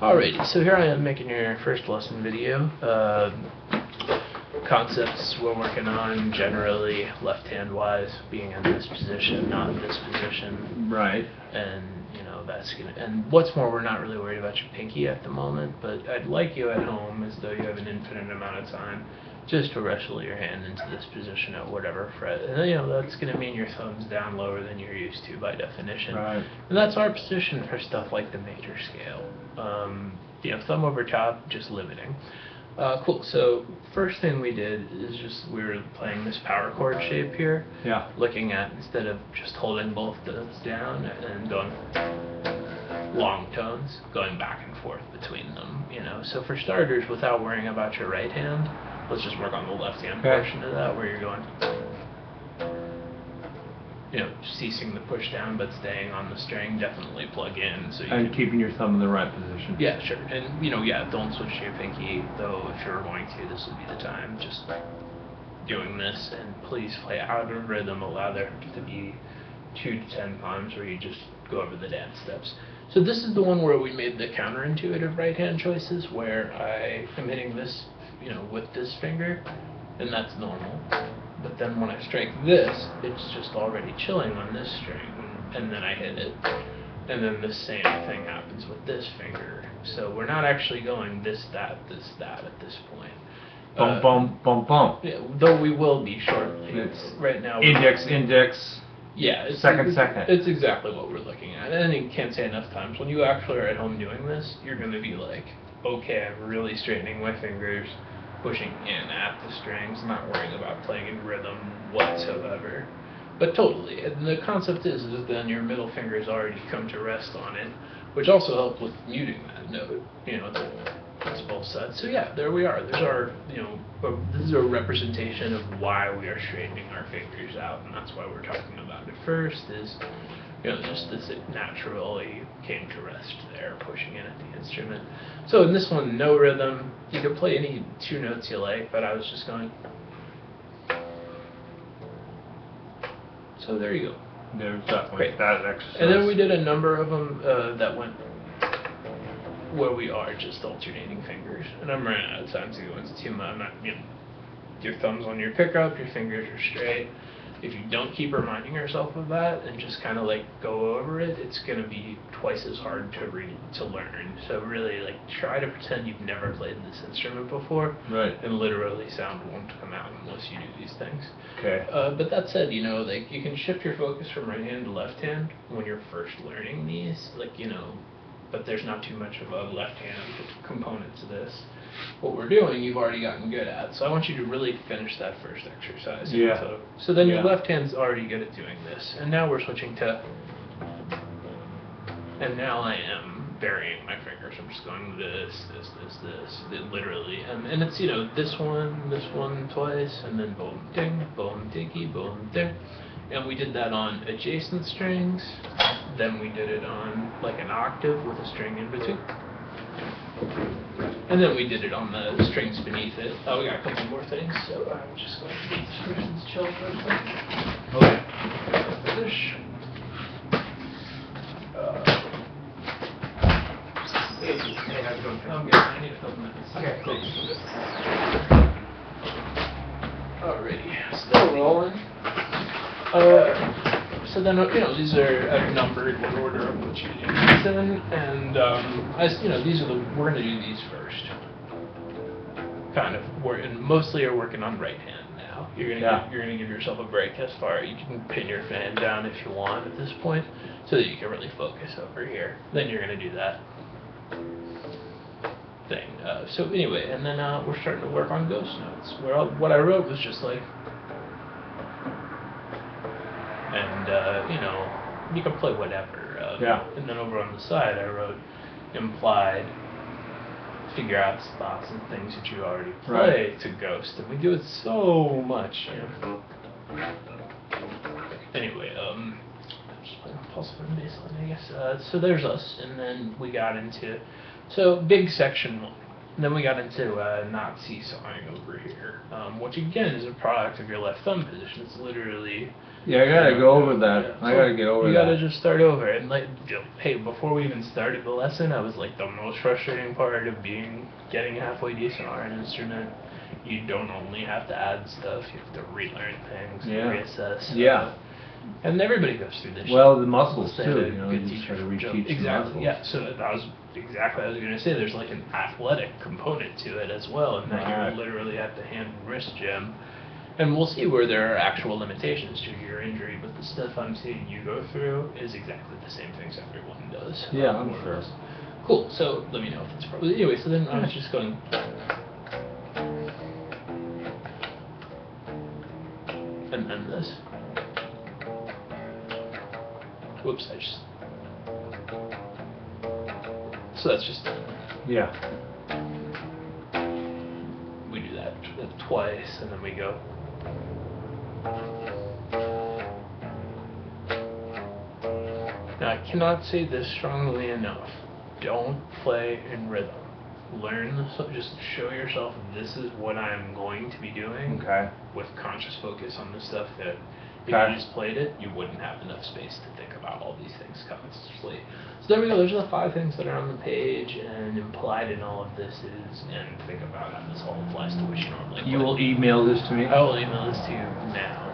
Alrighty, so here I am making your first lesson video. Concepts we're working on generally left-hand wise, being in this position, not in this position. Right. And you know that's gonna. And what's more, we're not really worried about your pinky at the moment. But I'd like you at home, as though you have an infinite amount of time, just to wrestle your hand into this position at whatever fret. And you know that's going to mean your thumb's down lower than you're used to by definition. Right. And that's our position for stuff like the major scale. You know, thumb over top, just limiting. Cool. So first thing we did is we were playing this power chord shape here. Yeah. Looking at, instead of just holding both notes down and going long tones, going back and forth between them. You know. So for starters, without worrying about your right hand, let's just work on the left hand portion of that, where you're going, you know, ceasing the push down but staying on the string. Definitely plug in. So you And can, keeping your thumb in the right position. yeah, sure. And you know, yeah, don't switch to your pinky, though if you're going to, this would be the time. Just doing this, and please play out of rhythm. Allow there to be 2 to 10 times where you just go over the dance steps. So this is the one where we made the counterintuitive right hand choices, where I am hitting this, you know, with this finger, and that's normal. But then when I strike this, it's just already chilling on this string, and then I hit it. And then the same thing happens with this finger. So we're not actually going this, that at this point. Bum, bum, bum, bum. Yeah, though we will be shortly. It's right now. Index, index. Yeah, second. It's exactly what we're looking at. And you can't say enough times, when you actually are at home doing this, you're going to be like, okay, I'm really straightening my fingers, pushing in at the strings, not worrying about playing in rhythm whatsoever. But totally, and the concept is then your middle finger has already come to rest on it, which also helps with muting that note. You know, it's both sides. So yeah, there we are. There's our, you know, this is a representation of why we are straightening our fingers out, and that's why we're talking about it first. Is, you know, just this naturally came to rest there, pushing in at the instrument. So in this one, no rhythm. You can play any 2 notes you like, but I was just going. So there you go. There's that, Great. that exercise. And then we did a number of them that went where we are just alternating fingers. And I'm running out of time to go into too much. I'm not, you know, your thumb's on your pickup, your fingers are straight. If you don't keep reminding yourself of that and just kind of like go over it, it's going to be twice as hard to learn. So really, like, try to pretend you've never played this instrument before. Right. And literally sound won't come out unless you do these things. Okay. But that said, you know, like, you can shift your focus from right hand to left hand when you're first learning these, like, you know, but there's not too much of a left hand component to this. What we're doing, you've already gotten good at. So I want you to really finish that first exercise. Yeah. So then your left hand's already good at doing this. And now we're switching to, and now I am varying my fingers. I'm just going this, literally. And it's, you know, this one twice, and then boom, ding, boom, ding. And we did that on adjacent strings. Then we did it on like an octave with a string in between. And then we did it on the strings beneath it. Oh, we got a couple more things, so I'm just going to let this person's chill for a second. Okay. Finish. Hey, how's it going? I'm good. I need a couple minutes. Okay, cool. Alrighty, still rolling. So then, you know, these are I've numbered what order of which you do these in, and as you know, we're going to do these first. Kind of, and mostly are working on right hand now. You're gonna give yourself a break as far. You can pin your fan down if you want at this point, so that you can really focus over here. Then you're gonna do that thing. So anyway, and then we're starting to work on ghost notes. Where what I wrote was just like. And, you know, you can play whatever. And then over on the side, I wrote implied, figure out spots and things that you already play to ghost. And we do it so much. You know? Anyway, I'm just playing pulse and bass line, I guess. So there's us. And then we got into, so big section 1. Then we got into not seesawing over here, which again is a product of your left thumb position. It's literally. Yeah, I gotta go over that. Yeah, I gotta get over that. You gotta just start over. And like, hey, before we even started the lesson, I was like, the most frustrating part of getting halfway decent on an instrument, you don't only have to add stuff, you have to relearn things, reassess. Yeah. And everybody goes through this. Well, the muscles They too. had a You know, good you just teacher gotta from Joe. reteach the Exactly. muscles. Yeah. So that was exactly what I was going to say. There's like an athletic component to it as well, and that Right. you're literally at the hand and wrist gym. And we'll see where there are actual limitations to your injury, but the stuff I'm seeing you go through is exactly the same things everyone does. Yeah, I'm more or sure. less. Cool. So let me know if it's probably anyway. So then I was just going. And then this. Whoops, I just. So that's just. Yeah. We do that twice, and then we go. Now, I cannot say this strongly enough. Don't play in rhythm. Learn the just show yourself this is what I'm going to be doing. Okay. With conscious focus on the stuff that if Okay. you just played it, you wouldn't have enough space to think about all these things constantly. So there we go. Those are the 5 things that are on the page, and implied in all of this is, and think about how this all applies to what you normally play. You will email this to me? I will email this to you now.